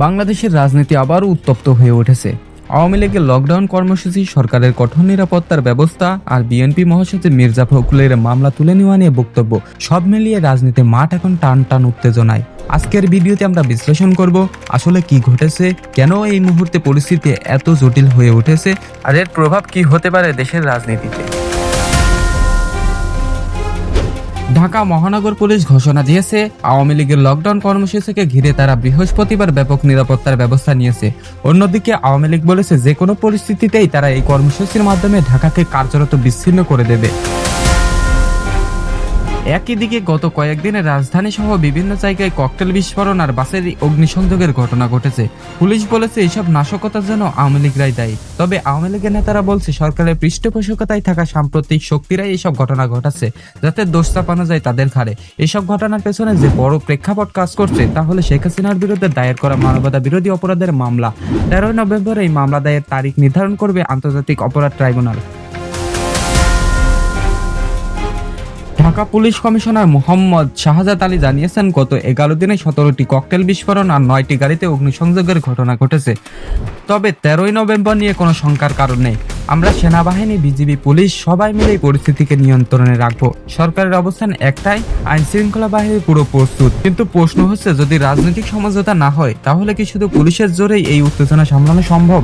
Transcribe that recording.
বাংলাদেশের রাজনীতি আবারও উত্তপ্ত হয়ে উঠেছে। আওয়ামী লীগের লকডাউন কর্মসূচি, সরকারের কঠোর নিরাপত্তার ব্যবস্থা আর বিএনপি মহাসচিব মির্জা ফখরুলের মামলা তুলে নেওয়া নিয়ে বক্তব্য, সব মিলিয়ে রাজনীতির মাঠ এখন টান টান উত্তেজনায়। আজকের ভিডিওতে আমরা বিশ্লেষণ করব আসলে কি ঘটেছে, কেন এই মুহূর্তে পরিস্থিতি এত জটিল হয়ে উঠেছে, আর এর প্রভাব কি হতে পারে দেশের রাজনীতিতে। ঢাকা মহানগর পুলিশ ঘোষণা দিয়েছে, আওয়ামী লীগের লকডাউন কর্মসূচিকে ঘিরে তারা বৃহস্পতিবার ব্যাপক নিরাপত্তার ব্যবস্থা নিয়েছে। অন্যদিকে আওয়ামী লীগ বলেছে যে কোনো পরিস্থিতিতেই তারা এই কর্মসূচির মাধ্যমে ঢাকাকে কার্যরত বিচ্ছিন্ন করে দেবে। একই দিকে গত কয়েকদিনে রাজধানী সহ বিভিন্ন জায়গায় ককটেল বিস্ফোরণ আর বাসের অগ্নিসংযোগের ঘটনা ঘটেছে। পুলিশ বলেছে এইসব নাশকতার জন্য আওয়ামী লীগরাই দায়ী। তবে আওয়ামী লীগের নেতারা বলছে সরকারের পৃষ্ঠপোষকতায় থাকা সাম্প্রতিক শক্তিরাই এইসব ঘটনা ঘটাচ্ছে, যাতে দোষ চাপানো যায় তাদের ঘাড়ে। এইসব ঘটনার পেছনে যে বড় প্রেক্ষাপট কাজ করছে তা হলে শেখ হাসিনার বিরুদ্ধে দায়ের করা মানবতা বিরোধী অপরাধের মামলা। 13 নভেম্বর এই মামলা দায়ের তারিখ নির্ধারণ করবে আন্তর্জাতিক অপরাধ tribunal. Dhaka police commissioner Mohammad Shahzad Ali জানিয়েছেন, গত 11 দিনে 17টি ককটেল বিস্ফোরণ আর 9টি গাড়িতে অগ্নিসংযোগের ঘটনা ঘটেছে। তবে 13 নভেম্বর নিয়ে কোনো শঙ্কার কারণ নেই। আমরা সেনাবাহিনী, বিজিবি, পুলিশ সবাই মিলে এই পরিস্থিতিকে নিয়ন্ত্রণে রাখবো। সরকারের অবস্থান একটাই, আইন শৃঙ্খলা বাহিনী পুরো প্রস্তুত। কিন্তু প্রশ্ন হচ্ছে, যদি রাজনৈতিক সমঝোতা না হয় তাহলে কি শুধু পুলিশের জোরেই এই উত্তেজনা সামলানো সম্ভব?